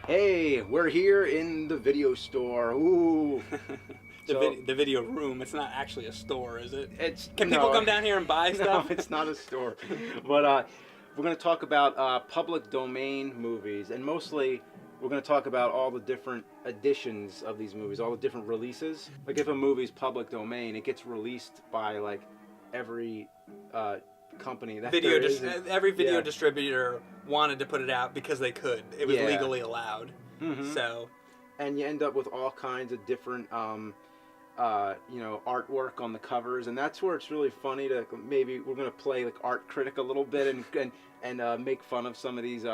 Hey, we're here in the video store. Ooh. The video room. It's not actually a store, is it? It's Can people no, come down here and buy no, stuff? it's not a store. But we're going to talk about public domain movies, and mostly we're going to talk about all the different editions of these movies, all the different releases. Like if a movie's public domain, it gets released by like every company that there is. Every video Yeah. distributor wanted to put it out because they could. It was Yeah. legally allowed. Mhm. So, And you end up with all kinds of different artwork on the covers, and that's where it's really funny to maybe we're gonna play like art critic a little bit and make fun of some of these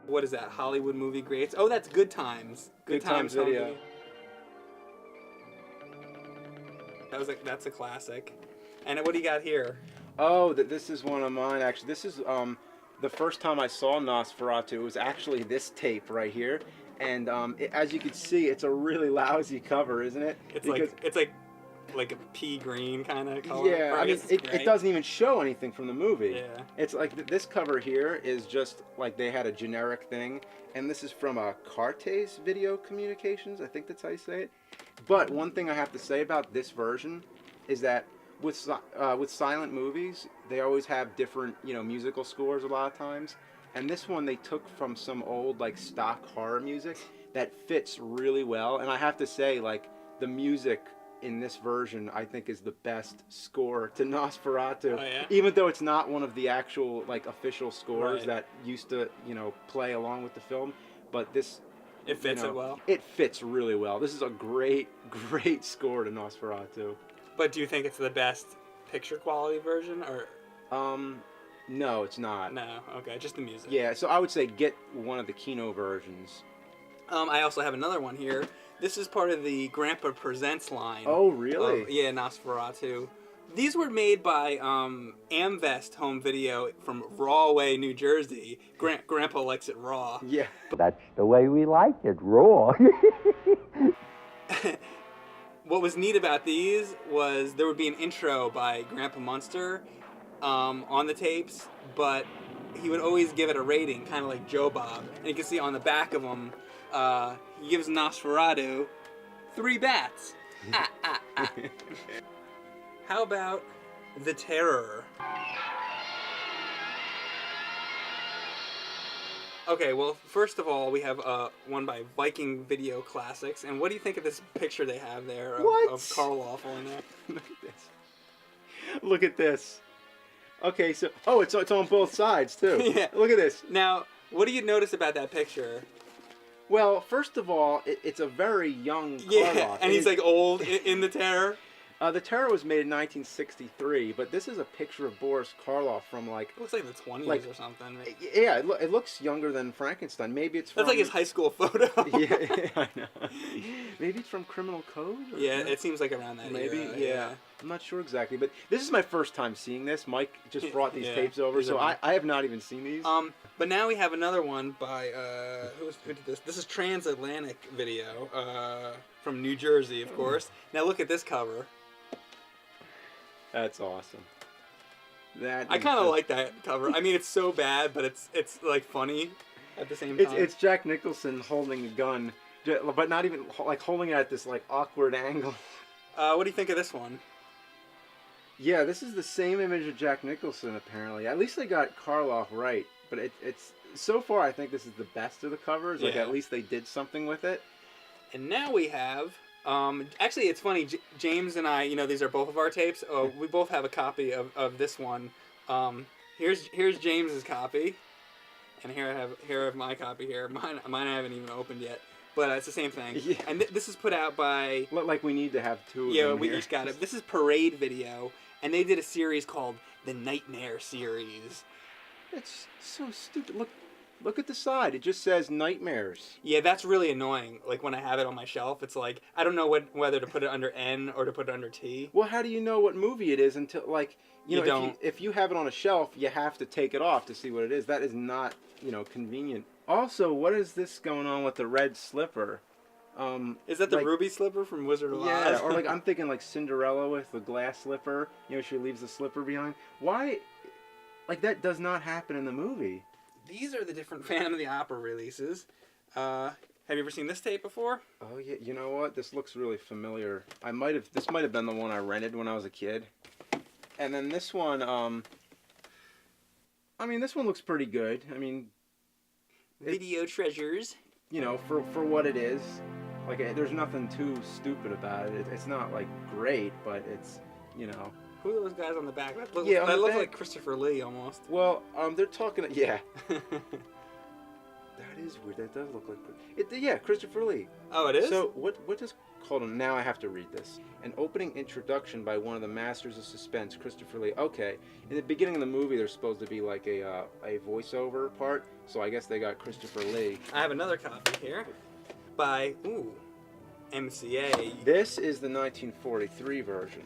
what is that? Hollywood movie greats. Oh, that's Good Times. Good Times video. That's a classic. And what do you got here? Oh, this is one of mine actually. This is the first time I saw Nosferatu. It was actually this tape right here, and as you can see, it's a really lousy cover, isn't it? It's like a pea green kind of color. Yeah, I mean, it doesn't even show anything from the movie. Yeah. It's like this cover here is just like they had a generic thing, and this is from Cartes Video Communications. I think that's how you say it. But one thing I have to say about this version is that with silent movies, they always have different, musical scores a lot of times. And this one they took from some old like stock horror music that fits really well. And I have to say, like, the music in this version I think is the best score to Nosferatu. Oh, yeah? Even though it's not one of the actual like official scores Right. that used to, play along with the film, but this It fits it well. It fits really well. This is a great score to Nosferatu. But do you think it's the best picture quality version, or No, it's not. no? Okay, just the music. Yeah, so I would say get one of the Kino versions. I also have another one here. This is part of the Grandpa Presents line. Oh, really? Yeah, Nosferatu. These were made by Amvest Home Video from Rahway, New Jersey. Grandpa likes it raw. Yeah. That's the way we like it, raw. What was neat about these was there would be an intro by Grandpa Munster on the tapes, but he would always give it a rating, kind of like Joe Bob. And you can see on the back of them, he gives Nosferatu 3 bats. How about The Terror? Okay, well, first of all, we have one by Viking Video Classics. And what do you think of this picture they have there of Karloff on there? Look at this. Look at this. Okay, so it's on both sides too. Yeah. Look at this. Now, what do you notice about that picture? Well, first of all, it's a very young Karloff. Yeah, and he's like old in The Terror. The Terror was made in 1963, but this is a picture of Boris Karloff from like... It looks like the 20s Like- or something. Yeah, it looks younger than Frankenstein. Maybe it's from... That's like his high school photo. Yeah, I know. Maybe it's from Criminal Code? Or Yeah, what? it seems like around that Maybe, era, yeah. I'm not sure exactly, but this is my first time seeing this. Mike just brought these Yeah, tapes over, these so are I have not even seen these. But now we have another one by who did this? This is Transatlantic Video from New Jersey, of course. Now look at this cover. That's awesome. I kind of like that cover. I mean, it's so bad, but it's like funny at the same time. It's Jack Nicholson holding a gun, but not even like holding it at this like awkward angle. What do you think of this one? Yeah, this is the same image of Jack Nicholson apparently. At least they got Karloff right, but it's so far I think this is the best of the covers. Like Yeah. at least they did something with it. And now we have, actually it's funny, James and I, these are both of our tapes. We both have a copy of this one. Here's James's copy, and here I have my copy here. Mine I haven't even opened yet, but it's the same thing. Yeah. And this is put out by, Like we need to have two of yeah, them we here. each got it. This is Parade Video, and they did a series called the Nightmare Series. It's so stupid. Look at the side. It just says Nightmares. Yeah, that's really annoying. Like when I have it on my shelf, it's like I don't know whether to put it under N or to put it under T. Well, how do you know what movie it is until like You don't. If you have it on a shelf, you have to take it off to see what it is. That is not convenient. Also, what is this going on with the red slipper? Is that the like- ruby slipper from Wizard of Oz? Yeah, or like I'm thinking like Cinderella with the glass slipper. She leaves the slipper behind. Why? Like that does not happen in the movie. these are the different Phantom of the Opera releases. Have you ever seen this tape before? Oh yeah, you know what? This looks really familiar. This might have been the one I rented when I was a kid. And then this one, I mean, this one looks pretty good. I mean, Video Treasures. you know, for what it is, like there's nothing too stupid about it. It's not like great, but it's, you know. Who are those guys on the back? That looks, Yeah, on that the looks back. like Christopher Lee almost. Well, they're talking. Yeah, that is weird. That does look like. Yeah, Christopher Lee. Oh, it is? So what does called him? Now I have to read this. An opening introduction by one of the masters of suspense, Christopher Lee. Okay, in the beginning of the movie, there's supposed to be like a voiceover part. So I guess they got Christopher Lee. I have another copy here by MCA. This is the 1943 version.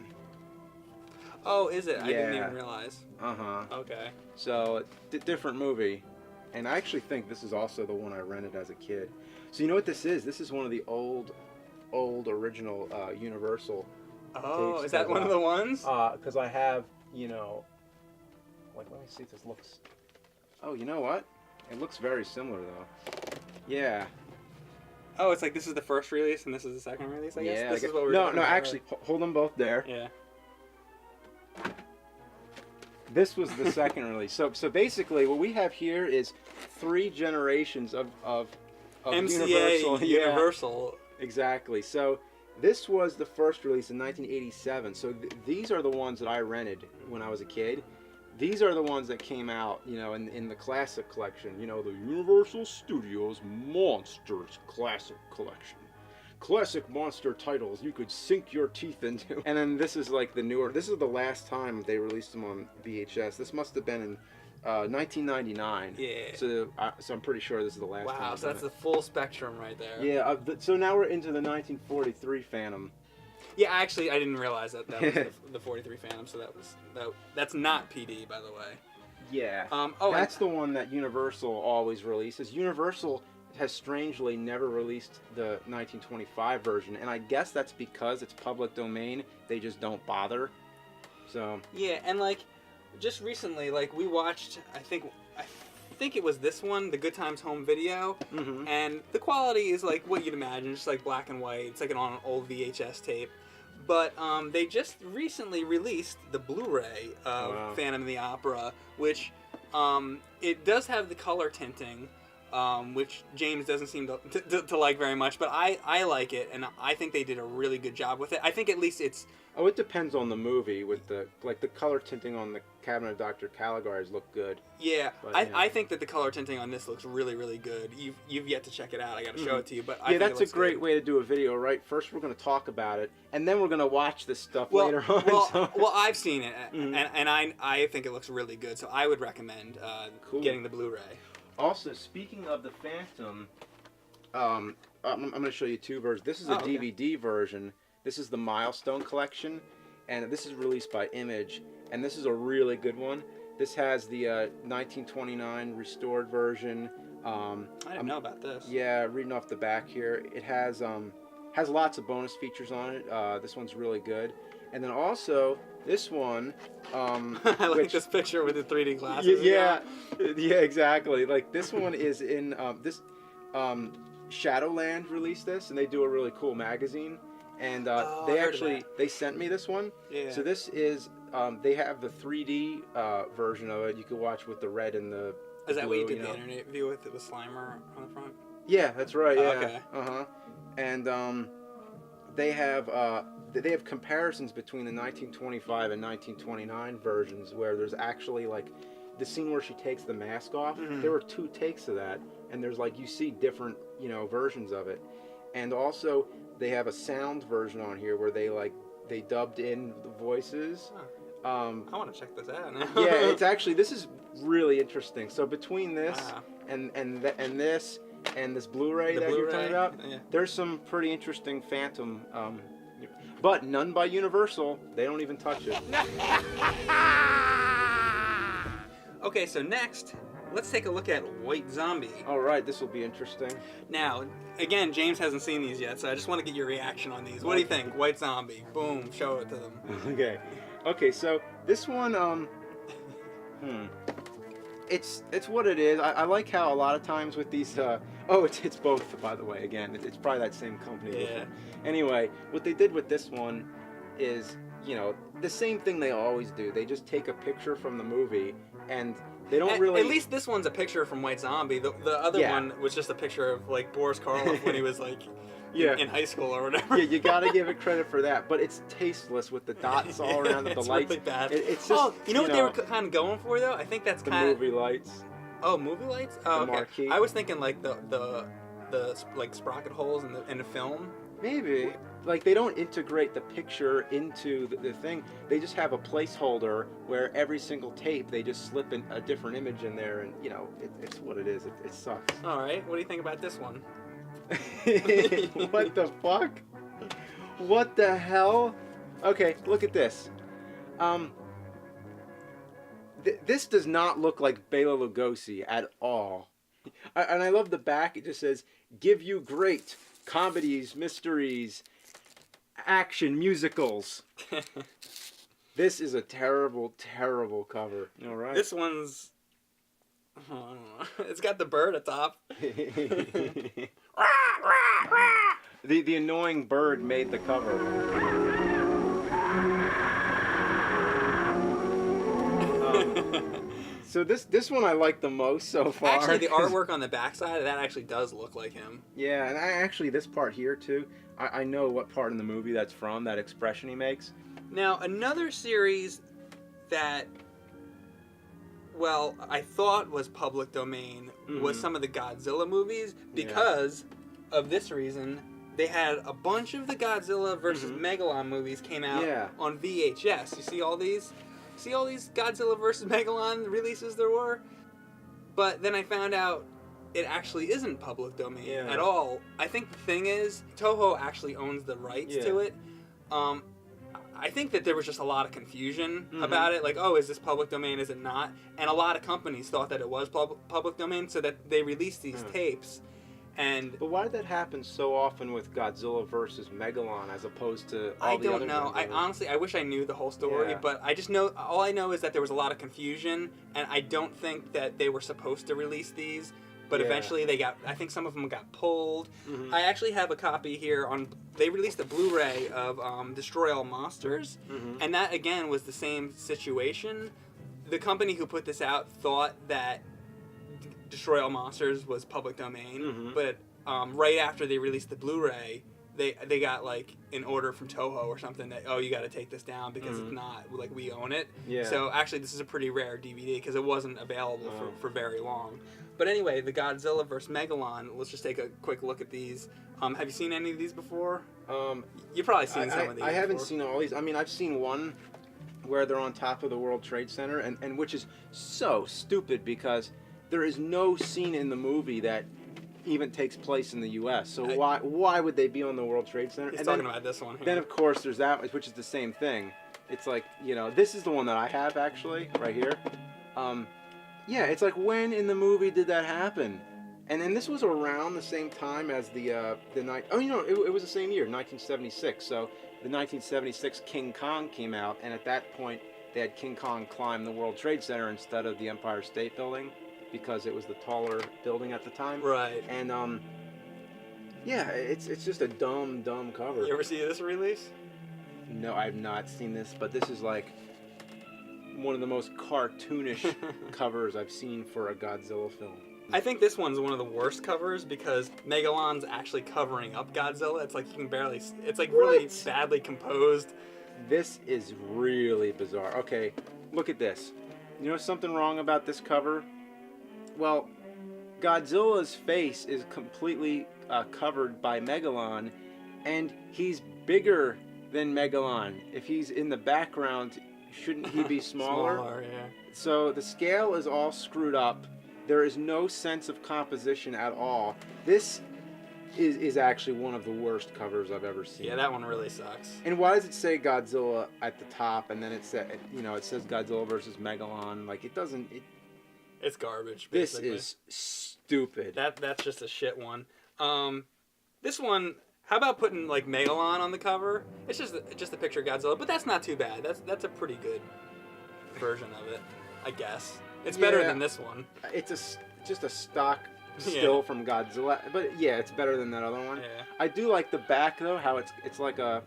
Oh, is it? I didn't Yeah. even realize. Okay. So different movie, and I actually think this is also the one I rented as a kid. So you know what this is? This is one of the old original Universal. Oh, tapes is that one of the ones? Because I have, you know, like let me see if this looks. Oh, you know what? It looks very similar though. Yeah. Oh, it's like this is the first release and this is the second release. I guess. Yeah. This is what we're no, talking no. about, Actually, hold them both there. Yeah. This was the second release. So basically, what we have here is 3 generations of MCA Universal. Yeah, Universal. exactly. So this was the first release in 1987. So these are the ones that I rented when I was a kid. These are the ones that came out, you know, in the classic collection. You know, the Universal Studios Monsters Classic Collection. Classic monster titles you could sink your teeth into. And then this is like the newer. This is the last time they released them on VHS. This must have been in 1999. Yeah. So I'm pretty sure this is the last time. Wow, so that's the full spectrum right there. Yeah. So now we're into the 1943 Phantom. Yeah, actually, I didn't realize that was the 43 Phantom. So that's not PD, by the way. Yeah. Oh, that's the one that Universal always releases. Universal has strangely never released the 1925 version, and I guess that's because it's public domain. They just don't bother. So yeah, and like just recently, like we watched, I think it was this one, the Good Times Home Video, and the quality is like what you'd imagine, just like black and white. It's like on an old VHS tape. But they just recently released the Blu-ray of Phantom of the Opera, which it does have the color tinting. Which James doesn't seem to like very much, but I like it, and I think they did a really good job with it. I think at least it's... Oh, it depends on the movie. With the color tinting on the Cabinet of Dr. Caligari's look good. Yeah, but, I think that the color tinting on this looks really, really good. You've yet to check it out. I got to show it to you, but I think that's a great good. way to do a video, right? First, we're going to talk about it, and then we're going to watch this stuff later on. Well, I've seen it, and I think it looks really good, so I would recommend getting the Blu-ray. Also, speaking of the Phantom, I'm going to show you 2 versions. This is a DVD version. This is the Milestone Collection, and this is released by Image, and this is a really good one. This has the 1929 restored version. I didn't know about this. Yeah, reading off the back here, it has lots of bonus features on it. This one's really good, and then also this one. I like this picture with the 3D glasses. Yeah, exactly. Like this one is in Shadowland released this, and they do a really cool magazine. And they sent me this one. Yeah. So this is they have the 3D version of it. You can watch with the red and the. Is that blue, what you did the internet view with? It was Slimer on the front. Yeah, that's right. Yeah. Okay. And they have comparisons between the 1925 and 1929 versions where there's actually like the scene where she takes the mask off. There were 2 takes of that, and there's like you see different versions of it, and also they have a sound version on here where they dubbed in the voices. I want to check this out now. Yeah, it's actually this is really interesting. So between this and this and this Blu-ray that you're talking about, there's some pretty interesting Phantom. But none by Universal. They don't even touch it. Okay, so next, let's take a look at White Zombie. All right, this will be interesting. Now, again, James hasn't seen these yet, so I just want to get your reaction on these. What do you think? White Zombie. Boom, show it to them. Okay, so this one, It's what it is. I like how a lot of times with these. It's both, by the way. Again, it's probably that same company. Yeah. Anyway, what they did with this one is, the same thing they always do. They just take a picture from the movie and they don't really. At least this one's a picture from White Zombie. The other one was just a picture of like Boris Karloff when he was like in high school or whatever. Yeah, you gotta give it credit for that, but it's tasteless with the dots all around the lights. Really bad. It's just. You know what they were kind of going for though? I think that's the kind of movie lights. Oh, movie lights. Oh, The okay. marquee. I was thinking like the like sprocket holes in the film. Maybe. Like, they don't integrate the picture into the thing. They just have a placeholder where every single tape, they just slip in a different image in there, and, it's what it is. It sucks. All right. What do you think about this one? What the fuck? What the hell? Okay, look at this. This does not look like Bela Lugosi at all. And I love the back. It just says, "Give you great comedies, mysteries, action, musicals." This is a terrible, terrible cover. All right. This one's. I don't know. It's got the bird atop. The annoying bird made the cover. So this one I like the most so far. Actually, the artwork on the backside, that actually does look like him. Yeah, and this part here too, I know what part in the movie that's from, that expression he makes. Now, another series that, well, I thought was public domain was some of the Godzilla movies because of this reason. They had a bunch of the Godzilla versus Megalon movies came out on VHS. You see all these? See all these Godzilla versus Megalon releases there were? But then I found out it actually isn't public domain at all. I think the thing is, Toho actually owns the rights to it. I think that there was just a lot of confusion about it. Like, oh, is this public domain? Is it not? And a lot of companies thought that it was public domain, so that they released these tapes. But why did that happen so often with Godzilla versus Megalon as opposed to all the other? I don't know. I honestly, I wish I knew the whole story, but I just know, all I know is that there was a lot of confusion, and I don't think that they were supposed to release these, but eventually I think some of them got pulled. I actually have a copy here they released a Blu-ray of Destroy All Monsters, and that again was the same situation. The company who put this out thought that Destroy All Monsters was public domain, but right after they released the Blu-ray, they got like an order from Toho or something that, oh, you got to take this down because it's not like we own it. So actually this is a pretty rare DVD because it wasn't available for very long. But anyway, the Godzilla vs. Megalon, let's just take a quick look at these. Have you seen any of these before? You've probably seen some of these. I haven't seen all these. I mean, I've seen one where they're on top of the World Trade Center, and which is so stupid because there is no scene in the movie that even takes place in the U.S. So why would they be on the World Trade Center? He's talking about this one here. Then, of course, there's that, which is the same thing. It's like, this is the one that I have, actually, right here. Yeah, it's like, when in the movie did that happen? And then this was around the same time as it was the same year, 1976. So the 1976 King Kong came out, and at that point, they had King Kong climb the World Trade Center instead of the Empire State Building, because it was the taller building at the time. Right. And it's just a dumb cover. You ever see this release? No, I've not seen this, but this is like one of the most cartoonish covers I've seen for a Godzilla film. I think this one's one of the worst covers because Megalon's actually covering up Godzilla. It's like you can barely. It's like really badly composed. This is really bizarre. Okay, look at this. You know something wrong about this cover? Well, Godzilla's face is completely covered by Megalon, and he's bigger than Megalon. If he's in the background, shouldn't he be smaller? Smaller, yeah. So the scale is all screwed up. There is no sense of composition at all. This is actually one of the worst covers I've ever seen. Yeah, that one really sucks. And why does it say Godzilla at the top, and then it says Godzilla versus Megalon? Like, it doesn't. It's garbage, basically. This is stupid. That's just a shit one. This one, how about putting like Megalon on the cover? It's just a picture of Godzilla, but that's not too bad. That's a pretty good version of it, I guess. It's better than this one. It's just a stock still from Godzilla, but yeah, it's better than that other one. Yeah. I do like the back though, how it's like it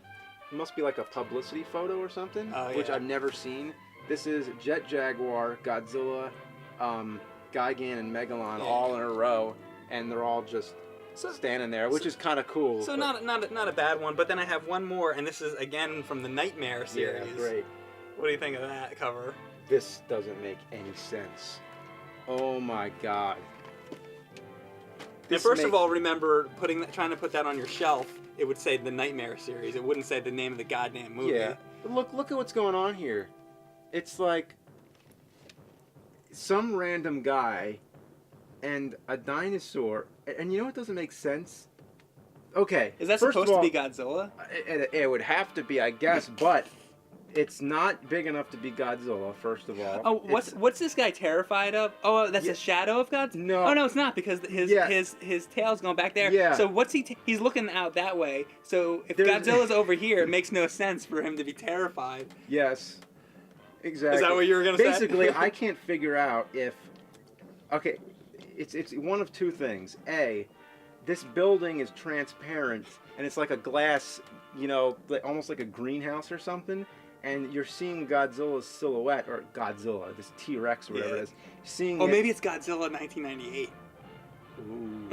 must be like a publicity photo or something, which I've never seen. This is Jet Jaguar, Godzilla, Gigan, and Megalon all in a row, and they're all just standing there, which is kind of cool. So not a bad one, but then I have one more, and this is again from the Nightmare series. Yeah, great. What do you think of that cover? This doesn't make any sense. Oh my god. And first of all, remember trying to put that on your shelf. It would say the Nightmare series. It wouldn't say the name of the goddamn movie. Yeah. But look at what's going on here. It's like some random guy and a dinosaur. And you know what doesn't make sense? Okay. Is that supposed to be Godzilla? It would have to be, I guess, but it's not big enough to be Godzilla, first of all. Oh, what's this guy terrified of? Oh, that's a shadow of Godzilla? No. Oh, no, it's not, because his tail's going back there. Yeah. So what's he's looking out that way. So if Godzilla's over here, it makes no sense for him to be terrified. Yes. Exactly. Is that what you were going to say? Basically, I can't figure out if... Okay, it's one of two things. A, this building is transparent, and it's like a glass, almost like a greenhouse or something. And you're seeing Godzilla's silhouette, or Godzilla, this T-Rex or whatever it is. Maybe it's Godzilla 1998. Ooh.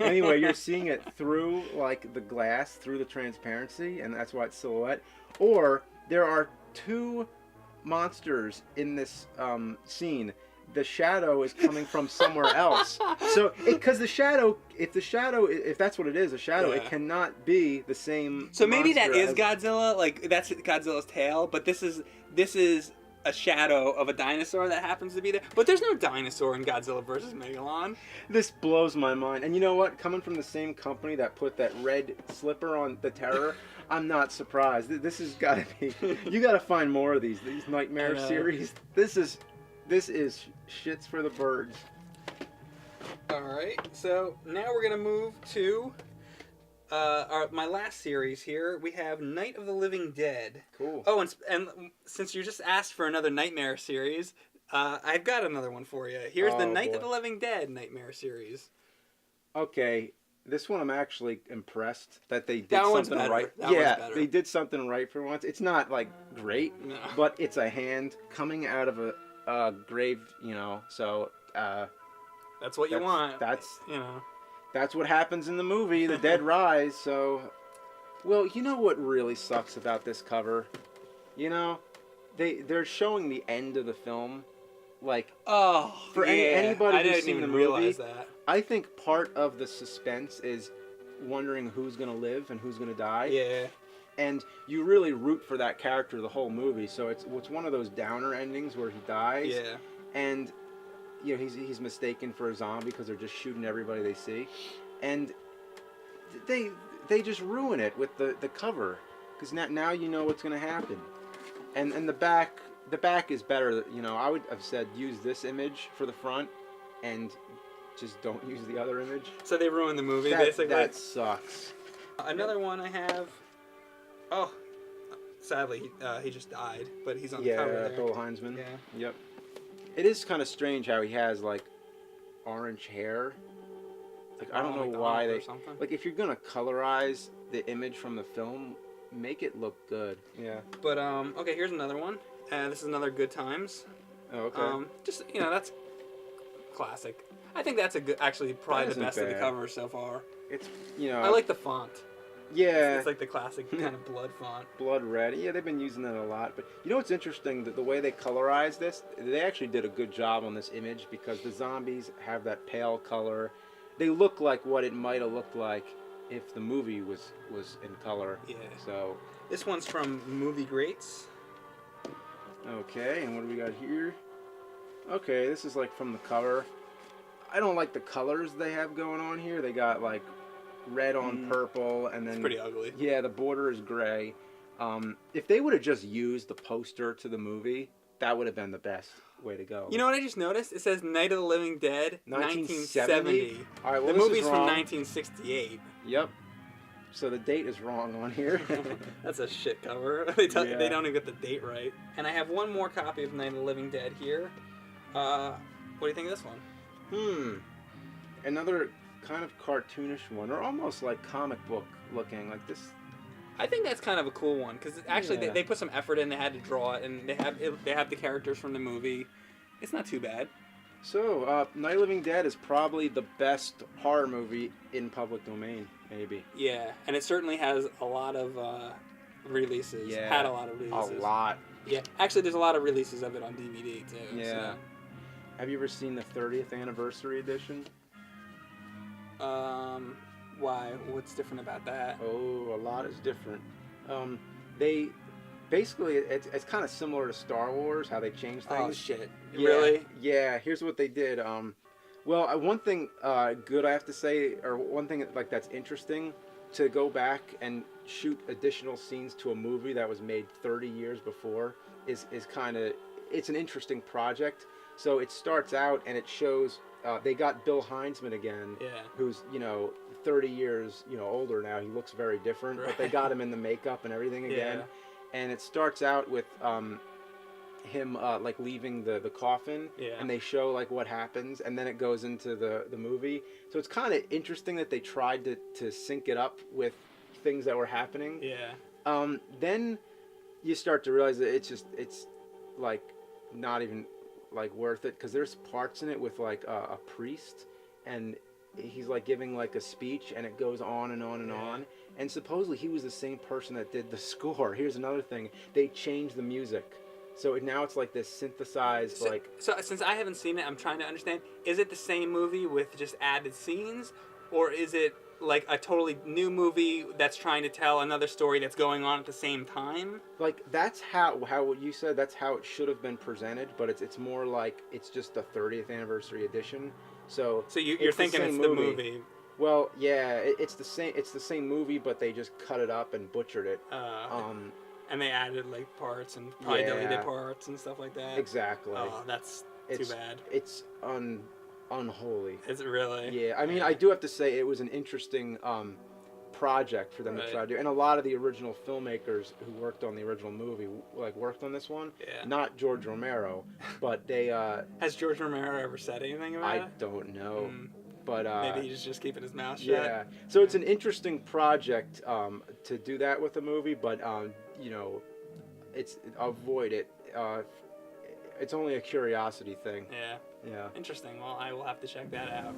Anyway, you're seeing it through, like, the glass, through the transparency, and that's why it's silhouette. Or there are two monsters in this scene. The shadow is coming from somewhere else. So, because if that's what it is, a shadow, it cannot be the same. So maybe that is Godzilla, like that's Godzilla's tail, but this is a shadow of a dinosaur that happens to be there. But there's no dinosaur in Godzilla vs. Megalon. This blows my mind. And you know what? Coming from the same company that put that red slipper on the Terror, I'm not surprised. This has got to be. You got to find more of these Nightmare series. This is shits for the birds. Alright, so now we're going to move to my last series here. We have Night of the Living Dead. Cool. Oh, and since you just asked for another Nightmare series, I've got another one for you. Here's the Night of the Living Dead Nightmare series. Okay, this one I'm actually impressed that they did something right. They did something right for once. It's not like great, but it's a hand coming out of a grave, so that's what you want. That's what happens in the movie, The Dead Rise. So, well, you know what really sucks about this cover? They're showing the end of the film, like anybody who's seen the movie. Realize that. I think part of the suspense is wondering who's gonna live and who's gonna die. Yeah. And you really root for that character the whole movie, so it's one of those downer endings where he dies. Yeah. And he's mistaken for a zombie because they're just shooting everybody they see, and they just ruin it with the cover, because now you know what's gonna happen, and the back is better. I would have said use this image for the front, and just don't use the other image. So they ruined the movie basically. That sucks. Another one I have. Oh, sadly, he just died, but he's on the cover there. Bill Heinzman. Yeah. Yep. It is kind of strange how he has, like, orange hair. Like, I don't know why they... Like, if you're going to colorize the image from the film, make it look good. Yeah. But, okay, here's another one. This is another Good Times. Oh, okay. Just, that's classic. I think that's actually probably the best of the covers so far. It's, I like the font. Yeah. It's like the classic kind of blood font. Blood red. Yeah, they've been using that a lot. But you know what's interesting? The way they colorized this, they actually did a good job on this image, because the zombies have that pale color. They look like what it might have looked like if the movie was in color. Yeah. So this one's from Movie Greats. Okay, and what do we got here? Okay, this is like from the cover. I don't like the colors they have going on here. They got like red on purple, and then it's pretty ugly. Yeah, the border is gray. If they would have just used the poster to the movie, that would have been the best way to go. You know what I just noticed? It says Night of the Living Dead, 1970. All right, well, the movie's from 1968. Yep. So the date is wrong on here. That's a shit cover. They don't even get the date right. And I have one more copy of Night of the Living Dead here. What do you think of this one? Another kind of cartoonish one, or almost like comic book looking, like this. I think that's kind of a cool one because actually Yeah. they put some effort in. They had to draw it, and they have the characters from the movie. It's not too bad. So, Night of the Living Dead is probably the best horror movie in public domain, maybe. Yeah, and it certainly has a lot of releases. Yeah, Had a lot of releases. A lot. Yeah, actually, there's a lot of releases of it on DVD too. Yeah. Have you ever seen the 30th anniversary edition? Why? What's different about that? Oh, a lot is different. They basically it's kind of similar to Star Wars, how they changed things. Oh shit! Yeah, Really? Yeah. Here's what they did. Well, one thing good I have to say, or one thing like that's interesting, to go back and shoot additional scenes to a movie that was made 30 years before is kind of, it's an interesting project. So it starts out and it shows they got Bill Heinzman again, Yeah. who's 30 years older now. He looks very different, but they got him in the makeup and everything again. Yeah. And it starts out with him like leaving the coffin, Yeah. and they show like what happens, and then it goes into the movie. So it's kind of interesting that they tried to sync it up with things that were happening. Yeah. Then you start to realize that it's like not even like worth it, because there's parts in it with like a priest, and he's like giving like a speech, and it goes on and on and on. And supposedly he was the same person that did the score. Here's another thing: they changed the music, so now it's like this synthesized So since I haven't seen it, I'm trying to understand: is it the same movie with just added scenes, or is it like a totally new movie that's trying to tell another story that's going on at the same time? like that's how what you said. That's how it should have been presented, but it's more like it's just the 30th anniversary edition. So You're thinking it's the movie. Well, yeah, it's the same. It's the same movie, but they just cut it up and butchered it. And they added like parts and probably Yeah. deleted parts and stuff like that. Exactly. Oh, that's too bad. It's unholy. Is it really? Yeah, I mean, I do have to say it was an interesting project for them to try to do, and a lot of the original filmmakers who worked on the original movie worked on this one. Yeah. Not George Romero, but they. Has George Romero ever said anything about it? I don't know. But maybe he's just keeping his mouth shut. Yeah, so it's an interesting project to do that with a movie, but it's avoid it. It's only a curiosity thing. Yeah. Yeah. Interesting. Well, I will have to check that out.